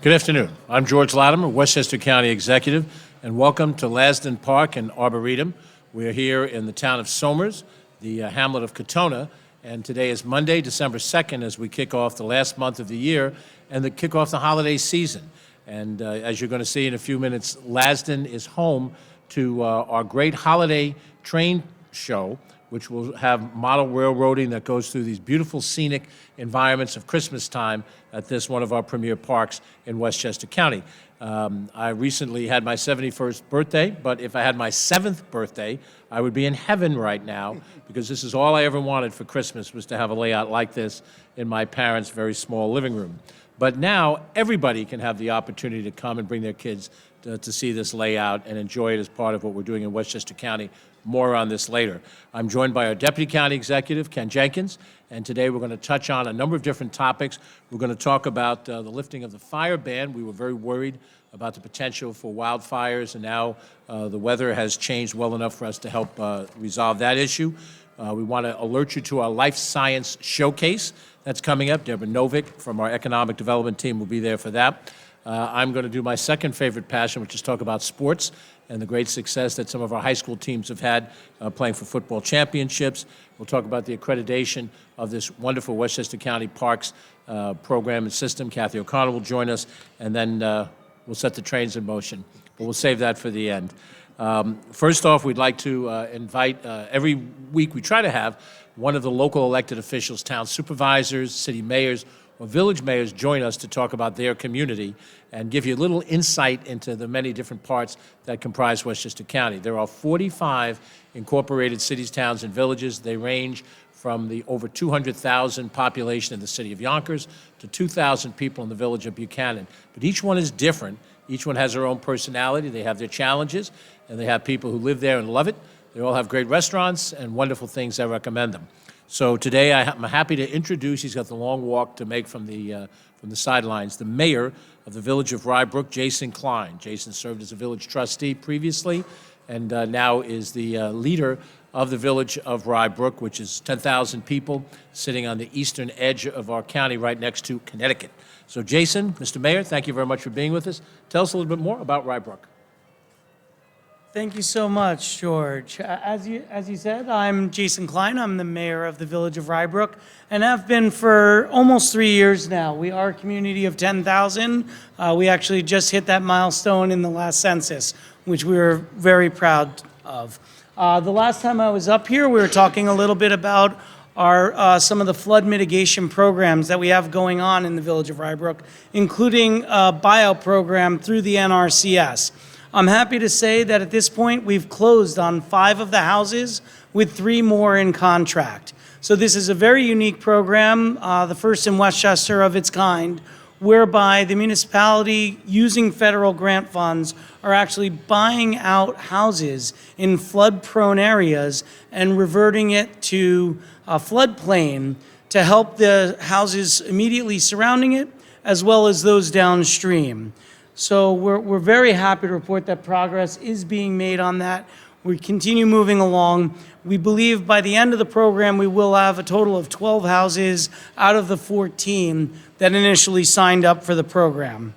Good afternoon. I'm George Latimer, Westchester County Executive, and welcome to Lasdon Park and Arboretum. We're here in the town of Somers, the hamlet of Katona, and today is Monday, December 2nd, as we kick off the last month of the year and kick off the holiday season. And as you're going to see in a few minutes, Lasdon is home to our great holiday train show, which will have model railroading that goes through these beautiful scenic environments of Christmas time at this one of our premier parks in Westchester County. I recently had my 71st birthday, but if I had my 7th birthday, I would be in heaven right now, because this is all I ever wanted for Christmas, was to have a layout like this in my parents' very small living room. But now everybody can have the opportunity to come and bring their kids to see this layout and enjoy it as part of what we're doing in Westchester County. More on this later. I'm joined by our Deputy County Executive, Ken Jenkins, and today we're going to touch on a number of different topics. We're going to talk about the lifting of the fire ban. We were very worried about the potential for wildfires, and now the weather has changed well enough for us to help resolve that issue. We want to alert you to our Life Science Showcase that's coming up. Deborah Novick from our Economic Development team will be there for that. I'm going to do my second favorite passion, which is talk about sports and the great success that some of our high school teams have had playing for football championships. We'll talk about the accreditation of this wonderful Westchester County Parks program and system. Kathy O'Connell will join us, and then we'll set the trains in motion. But we'll save that for the end. First off, we'd like to invite, every week we try to have one of the local elected officials, town supervisors, city mayors, or village mayors join us to talk about their community and give you a little insight into the many different parts that comprise Westchester County. There are 45 incorporated cities, towns, and villages. They range from the over 200,000 population in the city of Yonkers to 2,000 people in the village of Buchanan. But each one is different. Each one has their own personality. They have their challenges, and they have people who live there and love it. They all have great restaurants and wonderful things that recommend them. So today I'm happy to introduce, he's got the long walk to make from the sidelines, the mayor of the village of Rybrook, Jason Klein. Jason served as a village trustee previously, and now is the leader of the village of Rybrook, which is 10,000 people sitting on the eastern edge of our county right next to Connecticut. So Jason, Mr. Mayor, thank you very much for being with us. Tell us a little bit more about Rybrook. Thank you so much, George. As you said, I'm Jason Klein. I'm the mayor of the village of Rybrook, and have been for almost 3 years now. We are a community of 10,000. We actually just hit that milestone in the last census, which we were very proud of. The last time I was up here, we were talking a little bit about our some of the flood mitigation programs that we have going on in the village of Rybrook, including a buyout program through the NRCS. I'm happy to say that at this point, we've closed on 5 of the houses with 3 more in contract. So this is a very unique program, the first in Westchester of its kind, whereby the municipality, using federal grant funds, are actually buying out houses in flood-prone areas and reverting it to a floodplain to help the houses immediately surrounding it, as well as those downstream. So we're very happy to report that progress is being made on that. We continue moving along. We believe by the end of the program, we will have a total of 12 houses out of the 14 that initially signed up for the program.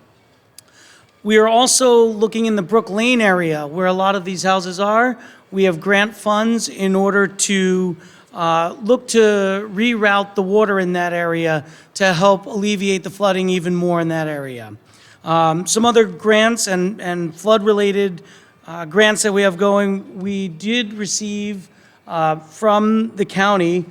We are also looking in the Brook Lane area where a lot of these houses are. We have grant funds in order to look to reroute the water in that area to help alleviate the flooding even more in that area. Some other grants and flood-related grants that we have going, we did receive from the county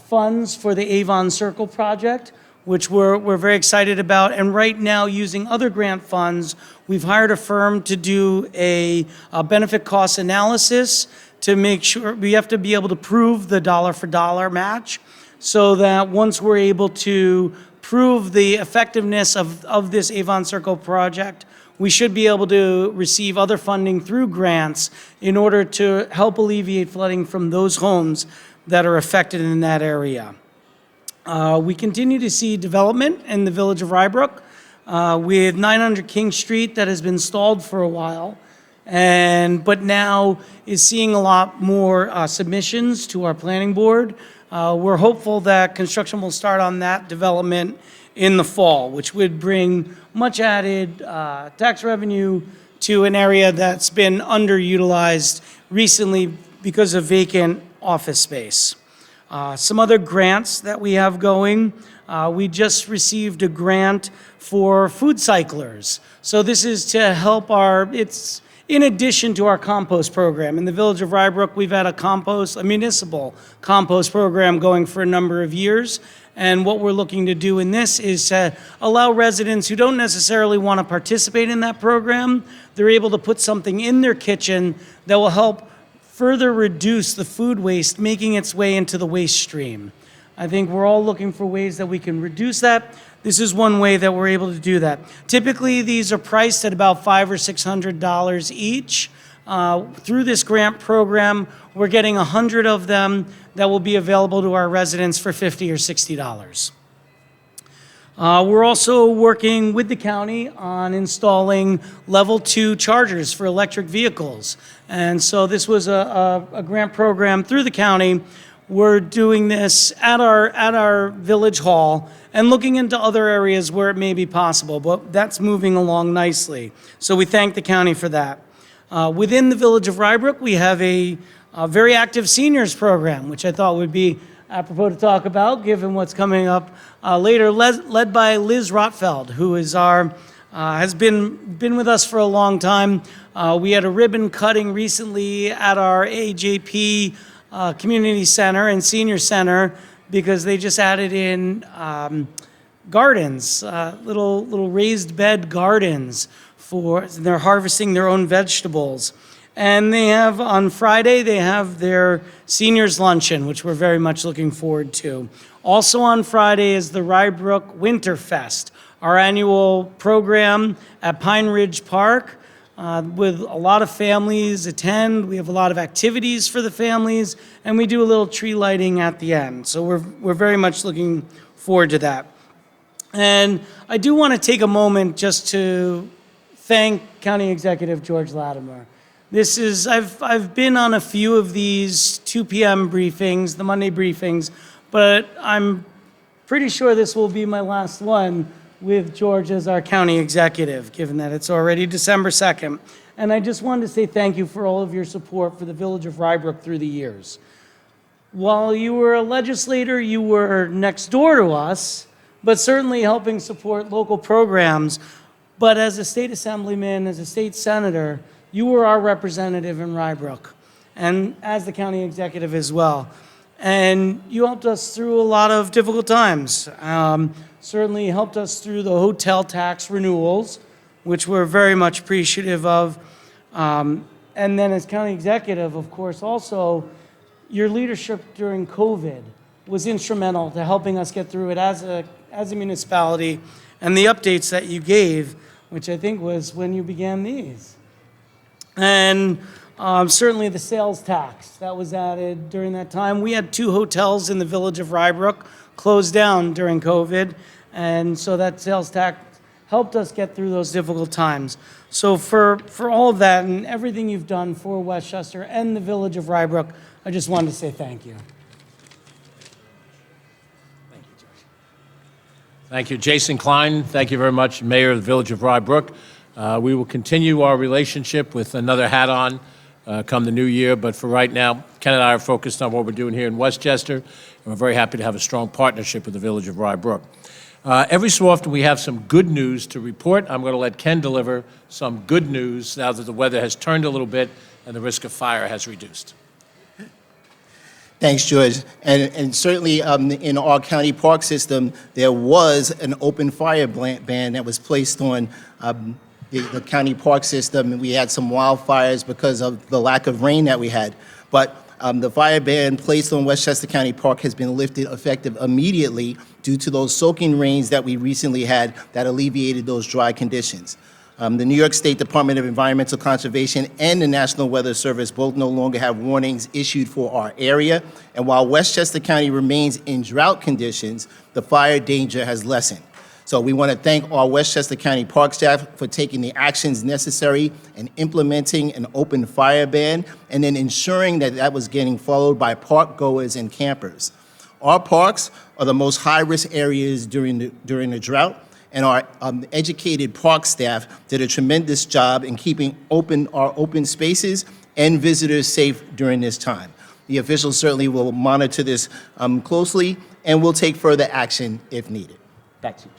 funds for the Avon Circle project, which we're very excited about. And right now, using other grant funds, we've hired a firm to do a benefit cost analysis to make sure we have to be able to prove the dollar-for-dollar match, so that once we're able to prove the effectiveness of this Avon Circle project, we should be able to receive other funding through grants in order to help alleviate flooding from those homes that are affected in that area. We continue to see development in the village of Rybrook with 900 King Street that has been stalled for a while, but now is seeing a lot more submissions to our planning board. We're hopeful that construction will start on that development in the fall, which would bring much added tax revenue to an area that's been underutilized recently because of vacant office space. Some other grants that we have going, we just received a grant for food cyclers. So this is to help it's in addition to our compost program. In the Village of Rybrook, we've had a municipal compost program going for a number of years. And what we're looking to do in this is to allow residents who don't necessarily want to participate in that program, they're able to put something in their kitchen that will help further reduce the food waste making its way into the waste stream. I think we're all looking for ways that we can reduce that. This is one way that we're able to do that. Typically, these are priced at about $500 or $600 each. Through this grant program, we're getting 100 of them that will be available to our residents for $50 or $60. We're also working with the county on installing level 2 chargers for electric vehicles. And so this was a grant program through the county. We're doing this at our village hall and looking into other areas where it may be possible, but that's moving along nicely. So we thank the county for that. Within the Village of Rybrook, we have a very active seniors program, which I thought would be apropos to talk about, given what's coming up later, led by Liz Rotfeld, who is has been with us for a long time. We had a ribbon cutting recently at our AJP Community Center and Senior Center because they just added in gardens, little raised bed gardens they're harvesting their own vegetables. And on Friday, they have their seniors luncheon, which we're very much looking forward to. Also on Friday is the Rybrook Winterfest, our annual program at Pine Ridge Park, with a lot of families attend. We have a lot of activities for the families, and we do a little tree lighting at the end. So we're very much looking forward to that. And I do want to take a moment just to thank County Executive George Latimer. I've been on a few of these 2 p.m. briefings, the Monday briefings, but I'm pretty sure this will be my last one with George as our county executive, given that it's already December 2nd. And I just wanted to say thank you for all of your support for the Village of Rybrook through the years. While you were a legislator, you were next door to us, but certainly helping support local programs. But as a state assemblyman, as a state senator, you were our representative in Rybrook, and as the county executive as well. And you helped us through a lot of difficult times. Certainly helped us through the hotel tax renewals, which we're very much appreciative of. And then as county executive, of course, also your leadership during COVID was instrumental to helping us get through it as a municipality, and the updates that you gave, which I think was when you began these. And certainly the sales tax that was added during that time. We had 2 hotels in the Village of Rybrook closed down during COVID, and so that sales tax helped us get through those difficult times. So for all of that and everything you've done for Westchester and the Village of Rybrook, I just wanted to say thank you. Thank you, Jason Klein. Thank you very much, Mayor of the Village of Rybrook. We will continue our relationship with another hat on come the new year, but for right now, Ken and I are focused on what we're doing here in Westchester, and we're very happy to have a strong partnership with the Village of Rybrook. Every so often, we have some good news to report. I'm going to let Ken deliver some good news now that the weather has turned a little bit and the risk of fire has reduced. Thanks, George. And certainly in our county park system, there was an open fire ban that was placed on the county park system, and we had some wildfires because of the lack of rain that we had. But the fire ban placed on Westchester County Park has been lifted effective immediately due to those soaking rains that we recently had that alleviated those dry conditions. The New York State Department of Environmental Conservation and the National Weather Service both no longer have warnings issued for our area. And while Westchester County remains in drought conditions, the fire danger has lessened. So we want to thank our Westchester County Park staff for taking the actions necessary and implementing an open fire ban, and then ensuring that that was getting followed by park goers and campers. Our parks are the most high-risk areas during the drought, and our educated park staff did a tremendous job in keeping our open spaces and visitors safe during this time. The officials certainly will monitor this closely and will take further action if needed. Back to you.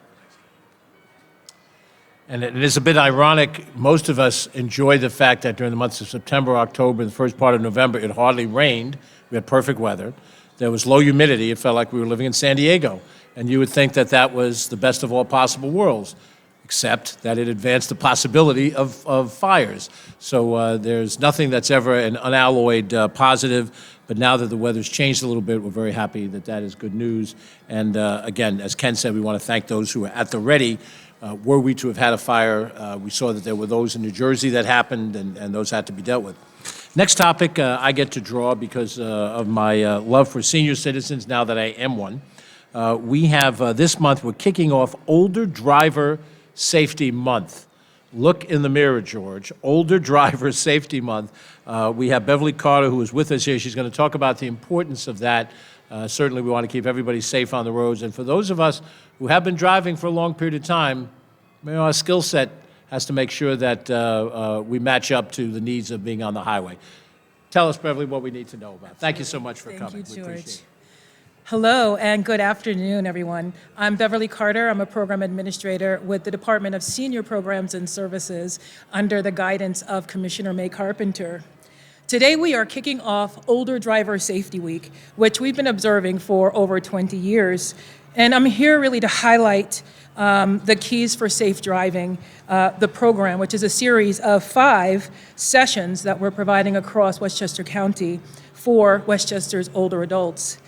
And it is a bit ironic. Most of us enjoy the fact that during the months of September, October, and the first part of November, it hardly rained. We had perfect weather. There was low humidity. It felt like we were living in San Diego. And you would think that that was the best of all possible worlds, except that it advanced the possibility of fires. So there's nothing that's ever an unalloyed positive. But now that the weather's changed a little bit, we're very happy that that is good news. And again, as Ken said, we want to thank those who are at the ready. Were we to have had a fire, we saw that there were those in New Jersey that happened, and those had to be dealt with. Next topic I get to draw because of my love for senior citizens now that I am one. We have this month, we're kicking off Older Driver Safety Month. Look in the mirror, George. Older Driver Safety Month. We have Beverly Carter, who is with us here. She's going to talk about the importance of that. Certainly, we want to keep everybody safe on the roads. And for those of us who have been driving for a long period of time, our skill set has to make sure that we match up to the needs of being on the highway. Tell us, Beverly, what we need to know about. Thank you so much for coming. Thank you, We George. appreciate it. Hello and good afternoon, everyone. I'm Beverly Carter. I'm a program administrator with the Department of Senior Programs and Services under the guidance of Commissioner May Carpenter. Today we are kicking off Older Driver Safety Week, which we've been observing for over 20 years. And I'm here really to highlight the Keys for Safe Driving, the program, which is a series of 5 sessions that we're providing across Westchester County for Westchester's older adults.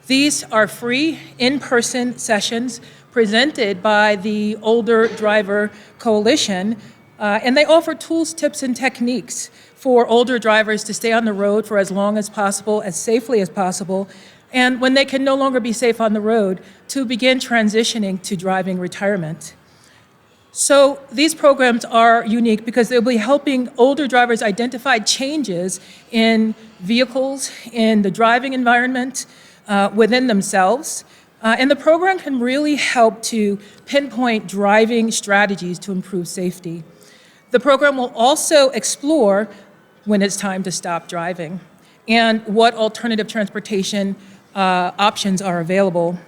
These are free, in-person sessions presented by the Older Driver Coalition, and they offer tools, tips, and techniques for older drivers to stay on the road for as long as possible, as safely as possible, and when they can no longer be safe on the road, to begin transitioning to driving retirement. So these programs are unique because they'll be helping older drivers identify changes in vehicles, in the driving environment, within themselves. And the program can really help to pinpoint driving strategies to improve safety. The program will also explore when it's time to stop driving and what alternative transportation options are available.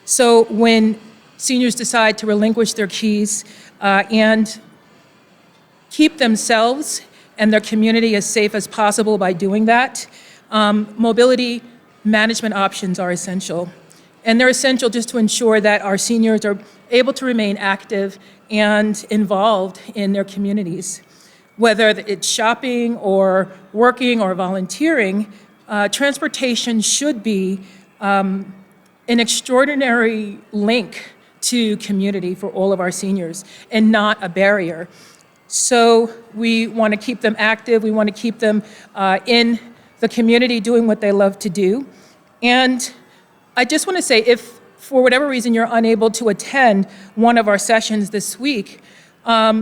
So when seniors decide to relinquish their keys and keep themselves and their community as safe as possible by doing that, mobility management options are essential. And they're essential just to ensure that our seniors are able to remain active and involved in their communities. Whether it's shopping or working or volunteering, transportation should be an extraordinary link to community for all of our seniors and not a barrier. So we want to keep them active. We want to keep them in the community doing what they love to do. And I just want to say, if for whatever reason you're unable to attend one of our sessions this week,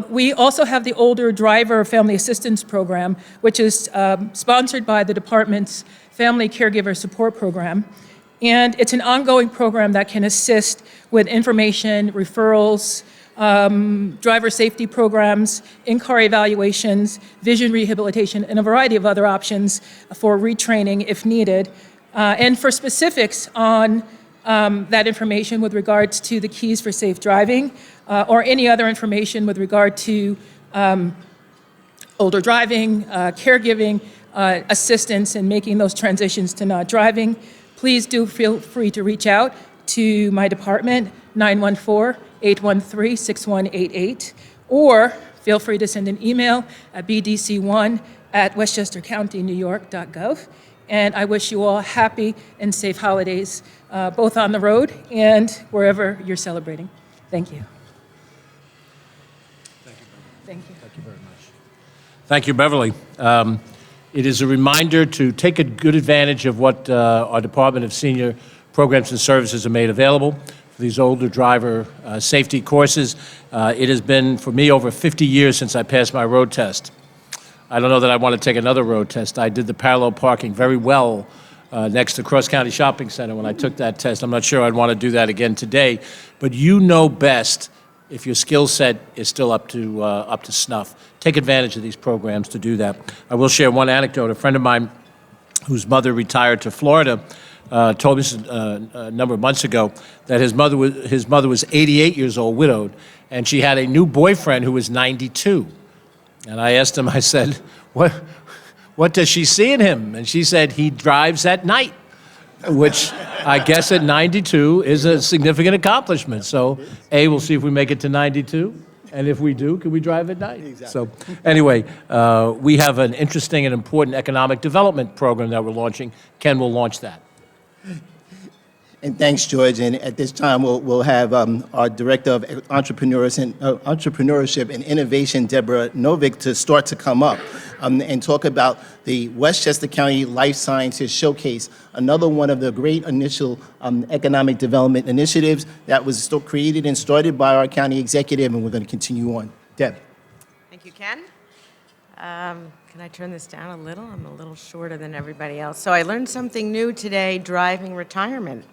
we also have the Older Driver Family Assistance Program, which is sponsored by the department's Family Caregiver Support Program. And it's an ongoing program that can assist with information, referrals, driver safety programs, in-car evaluations, vision rehabilitation, and a variety of other options for retraining if needed. And for specifics on that information with regards to the Keys for Safe Driving or any other information with regard to older driving, caregiving, assistance in making those transitions to not driving, please do feel free to reach out to my department, 914-813-6188, or feel free to send an email at bdc1@westchestercountynewyork.gov. And I wish you all happy and safe holidays, both on the road and wherever you're celebrating. Thank you. Thank you. Thank you very much. Thank you, Beverly. It is a reminder to take a good advantage of what our Department of Senior Programs and Services have made available for these older driver safety courses. It has been, for me, over 50 years since I passed my road test. I don't know that I want to take another road test. I did the parallel parking very well next to Cross County Shopping Center when I took that test. I'm not sure I'd want to do that again today, but you know best if your skill set is still up to snuff. Take advantage of these programs to do that. I will share one anecdote. A friend of mine whose mother retired to Florida told me a number of months ago that his mother was 88 years old, widowed, and she had a new boyfriend who was 92. And I asked him, I said, what does she see in him? And she said, he drives at night, which I guess at 92 is a significant accomplishment. So, we'll see if we make it to 92. And if we do, can we drive at night? Exactly. So anyway, we have an interesting and important economic development program that we're launching. Ken will launch that. And thanks, George. And at this time, we'll have our Director of Entrepreneurship and Innovation, Deborah Novick, to start to come up and talk about the Westchester County Life Sciences Showcase, another one of the great initial economic development initiatives that was still created and started by our county executive, and we're going to continue on. Deb. Thank you, Ken. Can I turn this down a little? I'm a little shorter than everybody else. So I learned something new today, driving retirement.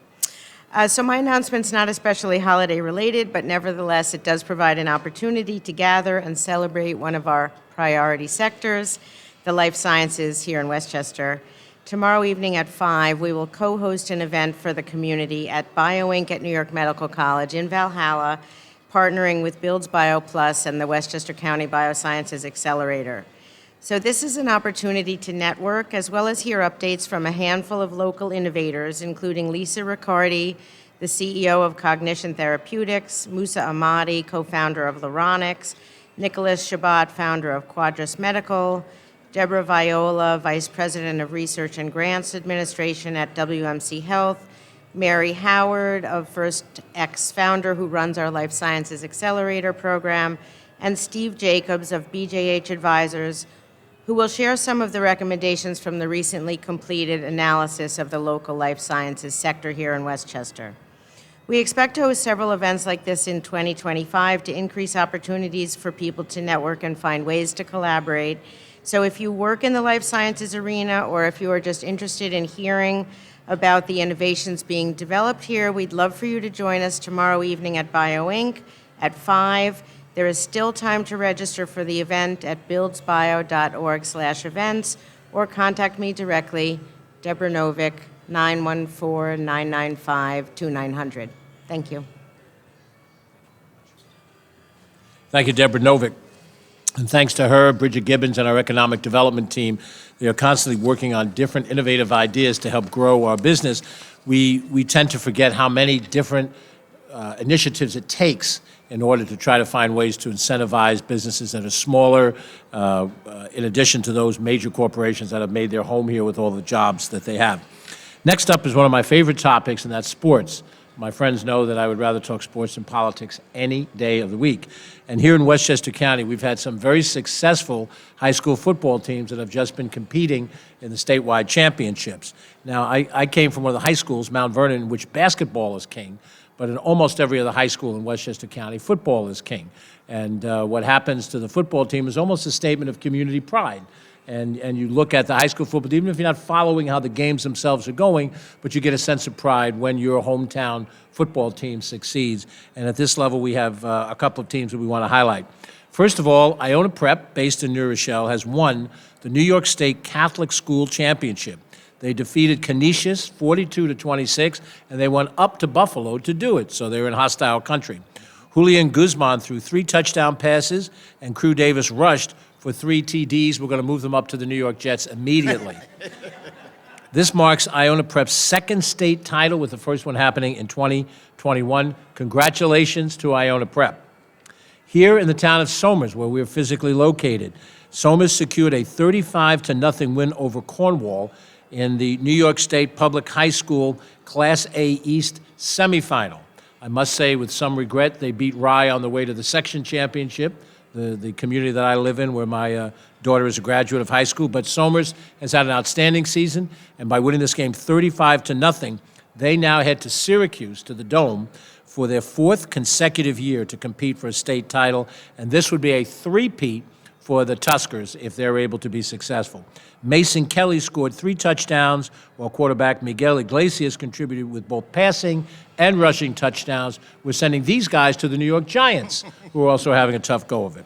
So my announcement's not especially holiday related, but nevertheless, it does provide an opportunity to gather and celebrate one of our priority sectors, the life sciences here in Westchester. Tomorrow evening at 5, we will co-host an event for the community at BioInc at New York Medical College in Valhalla, partnering with Builds Bio Plus and the Westchester County Biosciences Accelerator. So this is an opportunity to network as well as hear updates from a handful of local innovators, including Lisa Riccardi, the CEO of Cognition Therapeutics, Musa Ahmadi, co-founder of Laronix, Nicholas Shabbat, founder of Quadras Medical, Deborah Viola, Vice President of Research and Grants Administration at WMC Health, Mary Howard of First X founder who runs our Life Sciences Accelerator program, and Steve Jacobs of BJH Advisors, who will share some of the recommendations from the recently completed analysis of the local life sciences sector here in Westchester. We expect to host several events like this in 2025 to increase opportunities for people to network and find ways to collaborate. So if you work in the life sciences arena, or if you are just interested in hearing about the innovations being developed here, we'd love for you to join us tomorrow evening at BioInc at 5. There is still time to register for the event at buildsbio.org/events, or contact me directly, Deborah Novick, 914-995-2900. Thank you. Thank you, Deborah Novick. And thanks to her, Bridget Gibbons, and our economic development team. They are constantly working on different innovative ideas to help grow our business. We tend to forget how many different initiatives it takes in order to try to find ways to incentivize businesses that are smaller, in addition to those major corporations that have made their home here with all the jobs that they have. Next up is one of my favorite topics, and that's sports. My friends know that I would rather talk sports than politics any day of the week. And here in Westchester County, we've had some very successful high school football teams that have just been competing in the statewide championships. Now, I came from one of the high schools, Mount Vernon, in which basketball is king. But in almost every other high school in Westchester County, football is king. And what happens to the football team is almost a statement of community pride. And you look at the high school football, even if you're not following how the games themselves are going, but you get a sense of pride when your hometown football team succeeds. And at this level, we have a couple of teams that we want to highlight. First of all, Iona Prep, based in New Rochelle, has won the New York State Catholic School Championship. They defeated Canisius 42-26, and they went up to Buffalo to do it, so they were in hostile country. Julian Guzman threw 3 touchdown passes, and Crew Davis rushed for 3 TDs. We're going to move them up to the New York Jets immediately. This marks Iona Prep's second state title, with the first one happening in 2021. Congratulations to Iona Prep. Here in the town of Somers, where we're physically located, Somers secured a 35-0 win over Cornwall in the New York State Public High School Class A East semifinal. I must say, with some regret, they beat Rye on the way to the section championship, the community that I live in, where my daughter is a graduate of high school. But Somers has had an outstanding season, and by winning this game 35-0, they now head to Syracuse, to the Dome, for their 4th consecutive year to compete for a state title, and this would be a three-peat for the Tuskers if they're able to be successful. Mason Kelly scored 3 touchdowns, while quarterback Miguel Iglesias contributed with both passing and rushing touchdowns. We're sending these guys to the New York Giants, who are also having a tough go of it.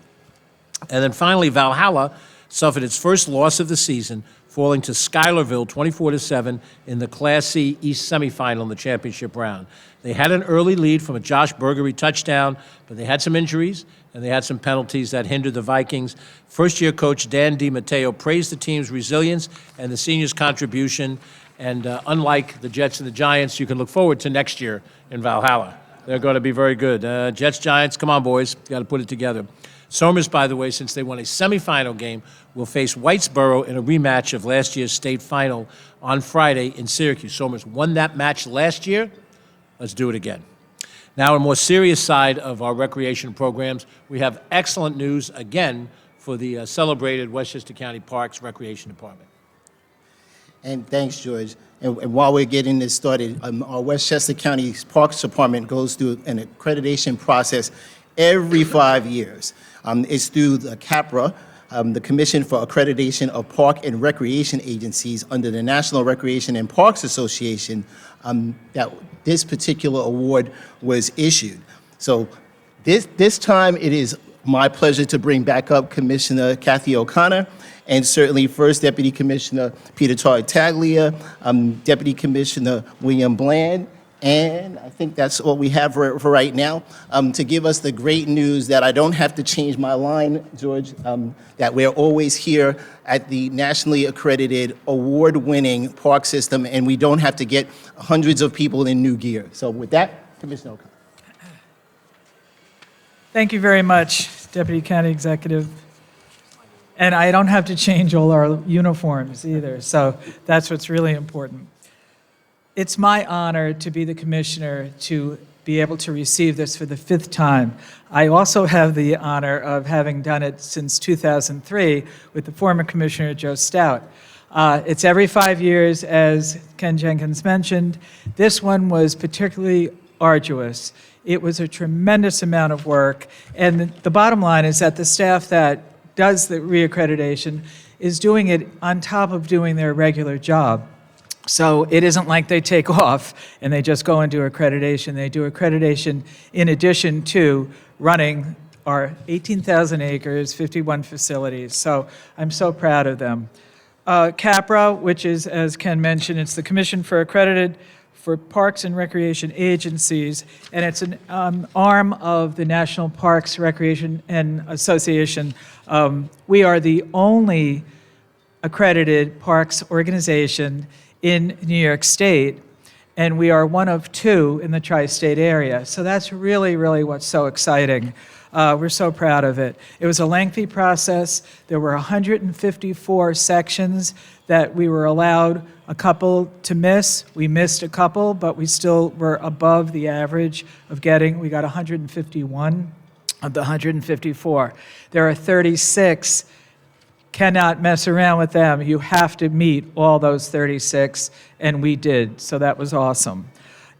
And then finally, Valhalla suffered its first loss of the season, falling to Schuylerville 24-7 in the Class C East semifinal in the championship round. They had an early lead from a Josh Bergery touchdown, but they had some injuries and they had some penalties that hindered the Vikings. First-year coach Dan DiMatteo praised the team's resilience and the seniors' contribution. And unlike the Jets and the Giants, you can look forward to next year in Valhalla. They're going to be very good. Jets, Giants, come on, boys. Got to put it together. Somers, by the way, since they won a semifinal game, will face Whitesboro in a rematch of last year's state final on Friday in Syracuse. Somers won that match last year. Let's do it again. Now, on a more serious side of our recreation programs, we have excellent news again for the celebrated Westchester County Parks Recreation Department. And thanks, George. And while we're getting this started, our Westchester County Parks Department goes through an accreditation process every 5 years. It's through the CAPRA, the Commission for Accreditation of Park and Recreation Agencies under the National Recreation and Parks Association, that this particular award was issued. So this time it is my pleasure to bring back up Commissioner Kathy O'Connor, and certainly First Deputy Commissioner Peter Tartaglia, Deputy Commissioner William Bland, and I think that's all we have for right now, to give us the great news that I don't have to change my line, George, that we're always here at the nationally accredited, award-winning park system, and we don't have to get hundreds of people in new gear. So with that, Commissioner O'Connor. Thank you very much, Deputy County Executive. And I don't have to change all our uniforms either, so that's what's really important. It's my honor to be the commissioner to be able to receive this for the 5th time. I also have the honor of having done it since 2003 with the former Commissioner Joe Stout. It's every 5 years, as Ken Jenkins mentioned. This one was particularly arduous. It was a tremendous amount of work, and the bottom line is that the staff that does the reaccreditation is doing it on top of doing their regular job. So it isn't like they take off and they just go and do accreditation. They do accreditation in addition to running our 18,000 acres, 51 facilities. So I'm so proud of them. CAPRA, which is, as Ken mentioned, it's the Commission for Accredited for Parks and Recreation Agencies, and it's an arm of the National Parks Recreation and Association. We are the only accredited parks organization in New York State, and we are one of 2 in the tri-state area. So that's really, really what's so exciting. We're so proud of it. It was a lengthy process. There were 154 sections that we were allowed a couple to miss. We missed a couple, but we still were above the average of getting. We got 151 of the 154. There are 36. Cannot mess around with them. You have to meet all those 36, and we did, so that was awesome.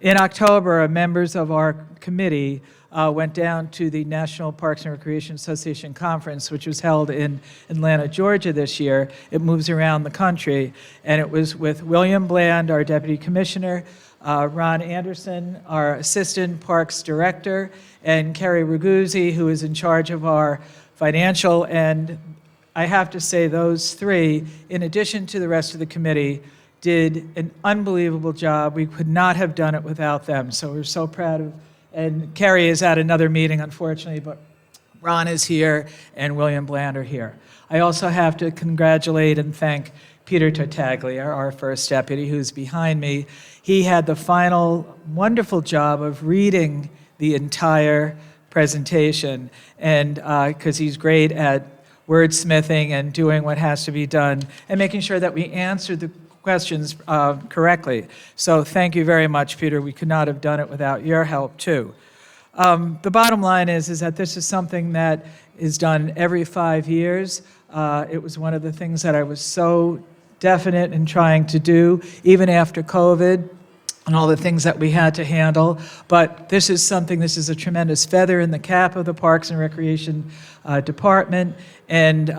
In October, members of our committee went down to the National Parks and Recreation Association Conference, which was held in Atlanta, Georgia this year. It moves around the country, and it was with William Bland, our Deputy Commissioner, Ron Anderson, our Assistant Parks Director, and Kerry Raguzzi, who is in charge of our financial. And I have to say those 3, in addition to the rest of the committee, did an unbelievable job. We could not have done it without them, so we're so proud of. And Kerry is at another meeting, unfortunately, but Ron is here and William Bland are here. I also have to congratulate and thank Peter Tartaglia, our first deputy, who's behind me. He had the final wonderful job of reading the entire presentation, and because he's great at wordsmithing and doing what has to be done and making sure that we answer the questions correctly. So thank you very much, Peter. We could not have done it without your help, too. The bottom line is that this is something that is done every 5 years. It was one of the things that I was so definite in trying to do, even after COVID. and all the things that we had to handle. But this is a tremendous feather in the cap of the Parks and Recreation Department, and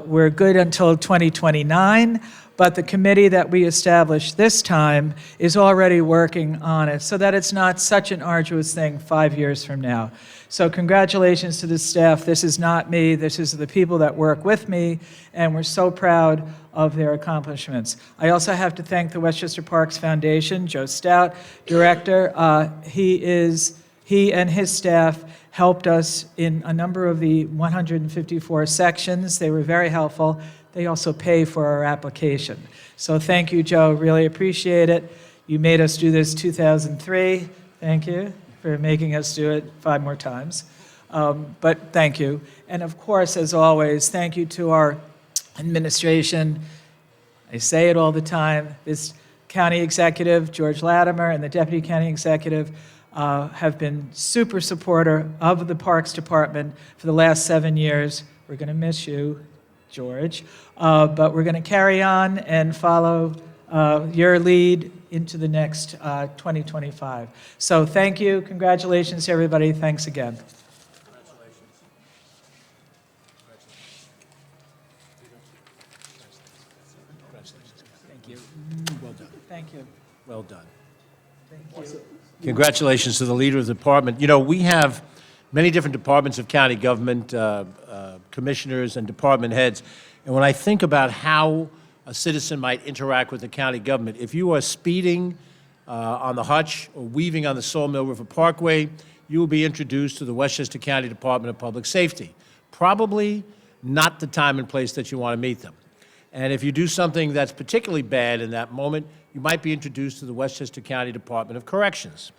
we're good until 2029. But the committee that we established this time is already working on it so that it's not such an arduous thing 5 years from now. So congratulations to the staff. This is not me. This is the people that work with me, and we're so proud of their accomplishments. I also have to thank the Westchester Parks Foundation, Joe Stout, director. He and his staff helped us in a number of the 154 sections. They were very helpful. They also pay for our application. So thank you, Joe. Really appreciate it. You made us do this 2003. Thank you for making us do it 5 more times. But thank you. And of course, as always, thank you to our administration. I say it all the time. This county executive, George Latimer, and the deputy county executive have been super supportive of the Parks Department for the last 7 years. We're going to miss you, George, but we're going to carry on and follow your lead into the next 2025. So thank you. Congratulations to everybody. Thanks again. Thank you. Well done. Thank you. Well done. Thank you. Congratulations to the leader of the department. You know, we have many different departments of county government, commissioners and department heads, and when I think about how a citizen might interact with the county government, if you are speeding on the Hutch or weaving on the Sawmill River Parkway, you will be introduced to the Westchester County Department of Public Safety. Probably not the time and place that you want to meet them. And if you do something that's particularly bad in that moment, you might be introduced to the Westchester County Department of Corrections.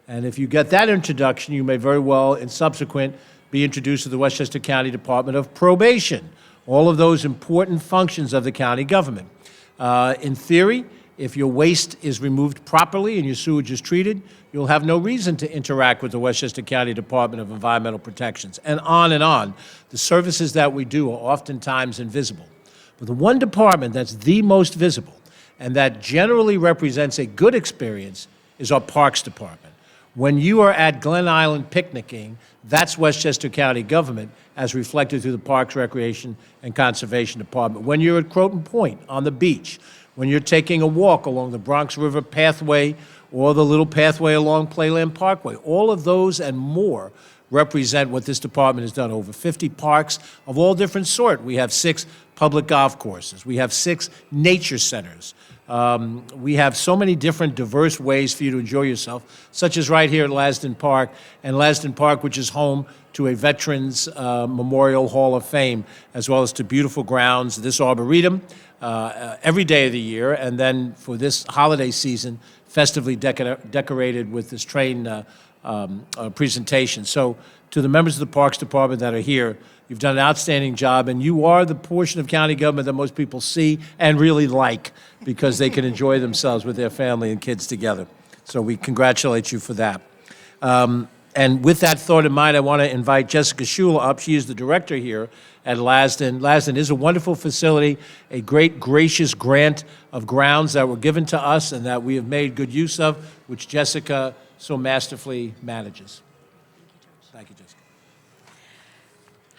And if you get that introduction, you may very well, in subsequent, be introduced to the Westchester County Department of Probation. All of those important functions of the county government. In theory, if your waste is removed properly and your sewage is treated, you'll have no reason to interact with the Westchester County Department of Environmental Protections. And on and on. The services that we do are oftentimes invisible. But the one department that's the most visible and that generally represents a good experience is our Parks Department. When you are at Glen Island picnicking, that's Westchester County government as reflected through the Parks, Recreation, and Conservation Department. When you're at Croton Point on the beach, when you're taking a walk along the Bronx River Pathway or the little pathway along Playland Parkway, all of those and more represent what this department has done. Over 50 parks of all different sort. We have 6 public golf courses. We have 6 nature centers. We have so many different diverse ways for you to enjoy yourself, such as right here at Lasdon Park, and Lasdon Park, which is home to a Veterans Memorial Hall of Fame, as well as to beautiful grounds, this Arboretum, every day of the year, and then for this holiday season, festively decorated with this train presentation. So to the members of the Parks Department that are here, you've done an outstanding job, and you are the portion of county government that most people see and really like because they can enjoy themselves with their family and kids together. So we congratulate you for that. And with that thought in mind, I want to invite Jessica Shula up. She is the director here at Lasdon. Lasdon is a wonderful facility, a great gracious grant of grounds that were given to us and that we have made good use of, which Jessica so masterfully manages. Thank you, Jessica.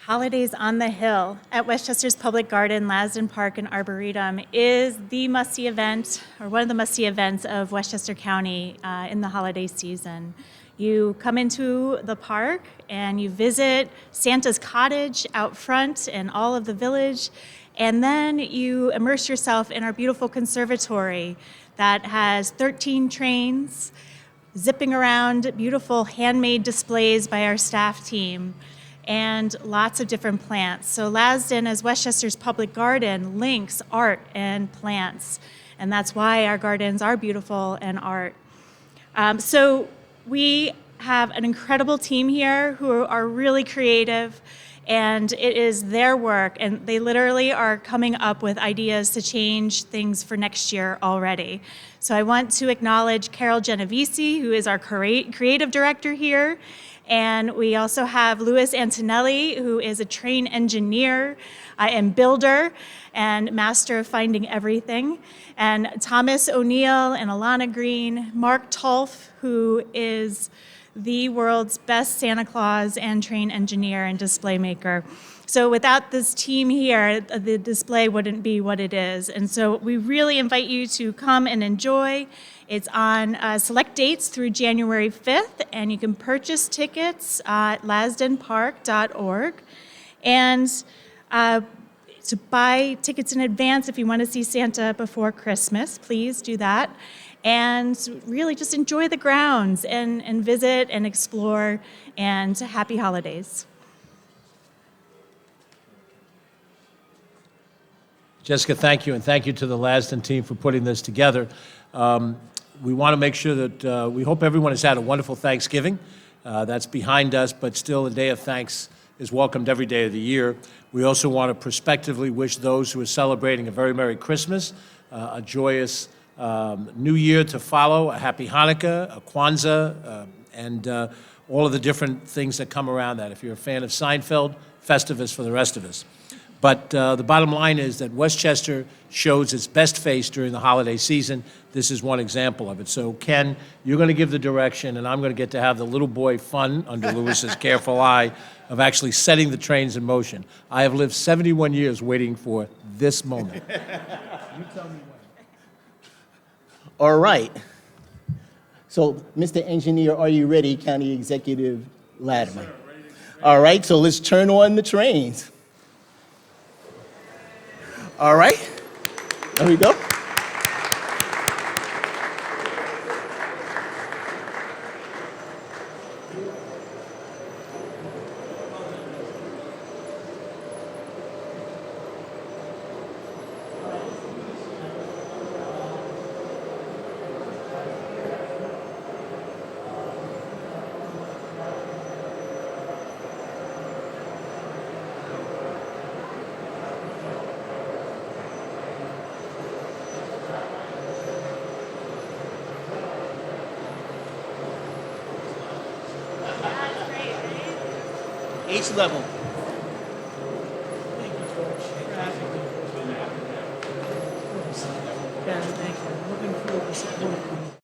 Holidays on the Hill at Westchester's Public Garden, Lasdon Park, and Arboretum is the must-see event, or one of the must-see events of Westchester County in the holiday season. You come into the park and you visit Santa's cottage out front and all of the village, and then you immerse yourself in our beautiful conservatory that has 13 trains zipping around, beautiful handmade displays by our staff team, and lots of different plants. So Lasdon, as Westchester's public garden, links art and plants, and that's why our gardens are beautiful and art. So we have an incredible team here who are really creative, and it is their work, and they literally are coming up with ideas to change things for next year already. So I want to acknowledge Carol Genovese, who is our creative director here, And we also have Louis Antonelli, who is a train engineer and builder and master of finding everything. And Thomas O'Neill and Alana Green, Mark Tolf, who is the world's best Santa Claus and train engineer and display maker. So without this team here, the display wouldn't be what it is. And so we really invite you to come and enjoy. It's on select dates through January 5th, and you can purchase tickets at lasdonpark.org. And to buy tickets in advance if you want to see Santa before Christmas, please do that. And really just enjoy the grounds and visit and explore, and happy holidays. Jessica, thank you, and thank you to the Lasdon team for putting this together. We want to make sure that we hope everyone has had a wonderful Thanksgiving. That's behind us, but still a day of thanks is welcomed every day of the year. We also want to prospectively wish those who are celebrating a very Merry Christmas, a joyous New Year to follow, a Happy Hanukkah, a Kwanzaa, and all of the different things that come around that. If you're a fan of Seinfeld, Festivus for the rest of us. But the bottom line is that Westchester shows its best face during the holiday season. This is one example of it. So, Ken, you're going to give the direction, and I'm going to get to have the little boy fun, under Lewis's careful eye, of actually setting the trains in motion. I have lived 71 years waiting for this moment. You tell me when. All right. So, Mr. Engineer, are you ready, County Executive Latimer? Yes, sir. Ready to All right, so let's turn on the trains. All right, there we go. H level. Thank you, George. Yes, thank you. Looking forward to